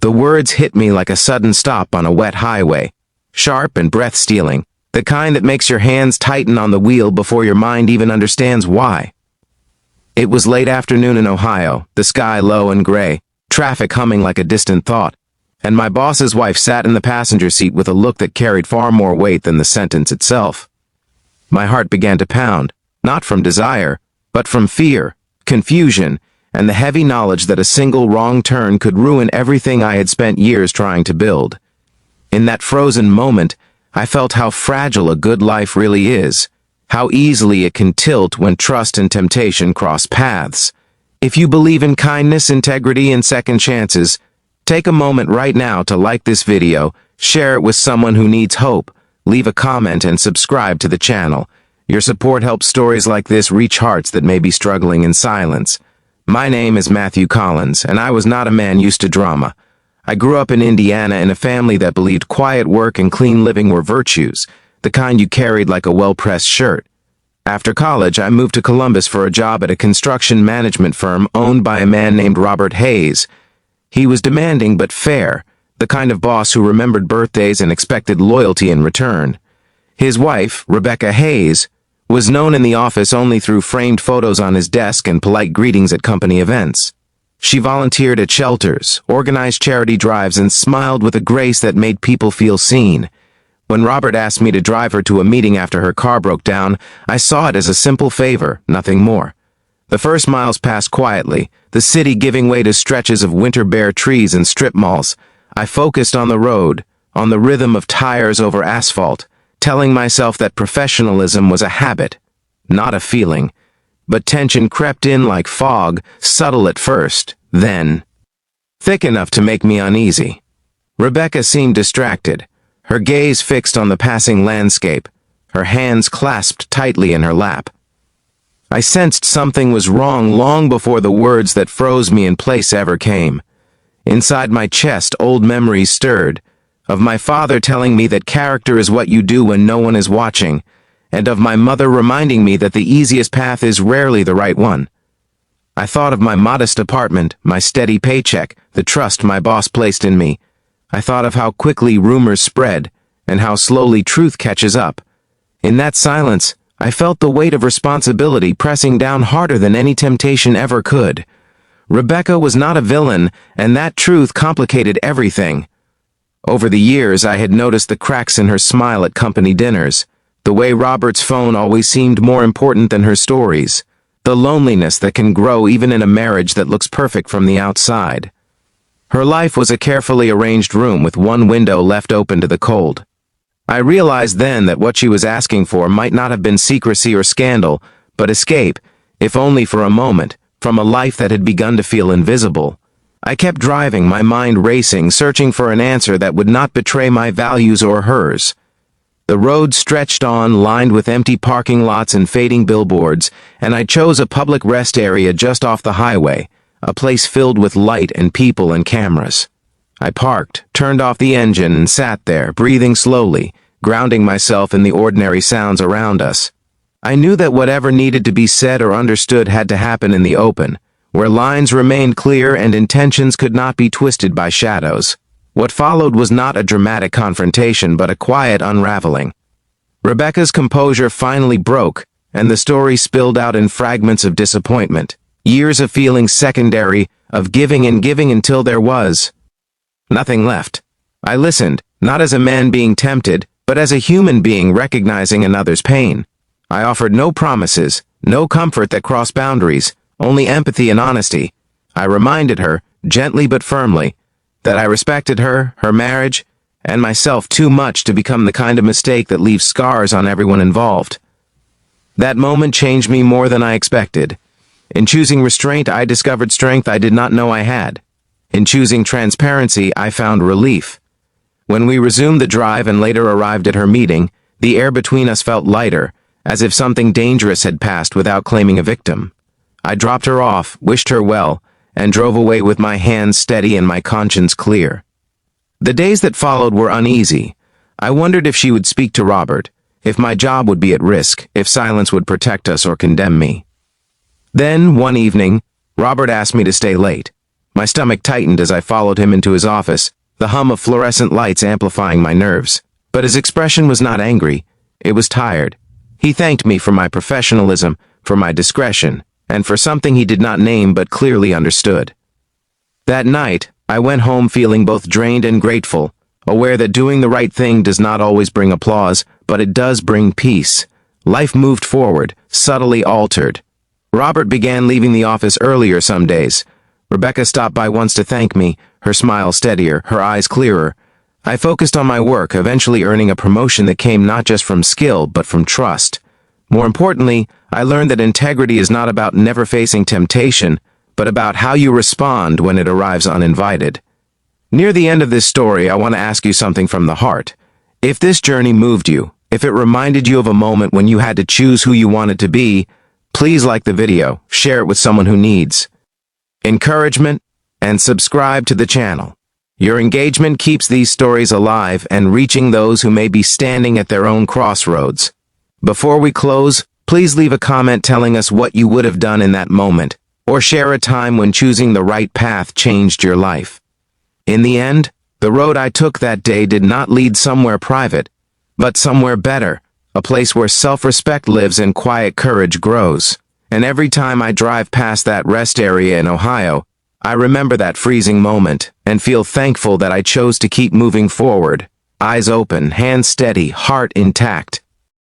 The words hit me like a sudden stop on a wet highway, sharp and breath-stealing, the kind that makes your hands tighten on the wheel before your mind even understands why. It was late afternoon in Ohio, the sky low and gray, traffic humming like a distant thought, and my boss's wife sat in the passenger seat with a look that carried far more weight than the sentence itself. My heart began to pound, not from desire, but from fear, confusion, and the heavy knowledge that a single wrong turn could ruin everything I had spent years trying to build. In that frozen moment, I felt how fragile a good life really is, how easily it can tilt when trust and temptation cross paths. If you believe in kindness, integrity, and second chances, take a moment right now to like this video, share it with someone who needs hope, leave a comment, and subscribe to the channel. Your support helps stories like this reach hearts that may be struggling in silence. My name is Matthew Collins, and I was not a man used to drama. I grew up in Indiana in a family that believed quiet work and clean living were virtues, the kind you carried like a well-pressed shirt. After college, I moved to Columbus for a job at a construction management firm owned by a man named Robert Hayes. He was demanding but fair, the kind of boss who remembered birthdays and expected loyalty in return. His wife, Rebecca Hayes, was known in the office only through framed photos on his desk and polite greetings at company events. She volunteered at shelters, organized charity drives, and smiled with a grace that made people feel seen. When Robert asked me to drive her to a meeting after her car broke down, I saw it as a simple favor, nothing more. The first miles passed quietly, the city giving way to stretches of winter bare trees and strip malls. I focused on the road, on the rhythm of tires over asphalt, telling myself that professionalism was a habit, not a feeling. But tension crept in like fog, subtle at first, then thick enough to make me uneasy. Rebecca seemed distracted, her gaze fixed on the passing landscape, her hands clasped tightly in her lap. I sensed something was wrong long before the words that froze me in place ever came. Inside my chest, old memories stirred, of my father telling me that character is what you do when no one is watching, and of my mother reminding me that the easiest path is rarely the right one. I thought of my modest apartment, my steady paycheck, the trust my boss placed in me. I thought of how quickly rumors spread, and how slowly truth catches up. In that silence, I felt the weight of responsibility pressing down harder than any temptation ever could. Rebecca was not a villain, and that truth complicated everything. Over the years, I had noticed the cracks in her smile at company dinners, the way Robert's phone always seemed more important than her stories, the loneliness that can grow even in a marriage that looks perfect from the outside. Her life was a carefully arranged room with one window left open to the cold. I realized then that what she was asking for might not have been secrecy or scandal, but escape, if only for a moment, from a life that had begun to feel invisible. I kept driving, my mind racing, searching for an answer that would not betray my values or hers. The road stretched on, lined with empty parking lots and fading billboards, and I chose a public rest area just off the highway, a place filled with light and people and cameras. I parked, turned off the engine, and sat there, breathing slowly, grounding myself in the ordinary sounds around us. I knew that whatever needed to be said or understood had to happen in the open, where lines remained clear and intentions could not be twisted by shadows. What followed was not a dramatic confrontation, but a quiet unraveling. Rebecca's composure finally broke, and the story spilled out in fragments of disappointment, years of feeling secondary, of giving and giving until there was nothing left. I listened, not as a man being tempted, but as a human being recognizing another's pain. I offered no promises, no comfort that crossed boundaries, only empathy and honesty. I reminded her, gently but firmly, that I respected her, her marriage, and myself too much to become the kind of mistake that leaves scars on everyone involved. That moment changed me more than I expected. In choosing restraint, I discovered strength I did not know I had. In choosing transparency, I found relief. When we resumed the drive and later arrived at her meeting, the air between us felt lighter, as if something dangerous had passed without claiming a victim. I dropped her off, wished her well, and drove away with my hands steady and my conscience clear. The days that followed were uneasy. I wondered if she would speak to Robert, if my job would be at risk, if silence would protect us or condemn me. Then, one evening, Robert asked me to stay late. My stomach tightened as I followed him into his office, the hum of fluorescent lights amplifying my nerves. But his expression was not angry. It was tired. He thanked me for my professionalism, for my discretion, and for something he did not name but clearly understood. That night, I went home feeling both drained and grateful, aware that doing the right thing does not always bring applause, but it does bring peace. Life moved forward, subtly altered. Robert began leaving the office earlier some days. Rebecca stopped by once to thank me, her smile steadier, her eyes clearer. I focused on my work, eventually earning a promotion that came not just from skill, but from trust. More importantly, I learned that integrity is not about never facing temptation, but about how you respond when it arrives uninvited. Near the end of this story, I want to ask you something from the heart. If this journey moved you, if it reminded you of a moment when you had to choose who you wanted to be, please like the video, share it with someone who needs encouragement, and subscribe to the channel. Your engagement keeps these stories alive and reaching those who may be standing at their own crossroads. Before we close, please leave a comment telling us what you would have done in that moment, or share a time when choosing the right path changed your life. In the end, the road I took that day did not lead somewhere private, but somewhere better, a place where self-respect lives and quiet courage grows. And every time I drive past that rest area in Ohio, I remember that freezing moment and feel thankful that I chose to keep moving forward, eyes open, hands steady, heart intact.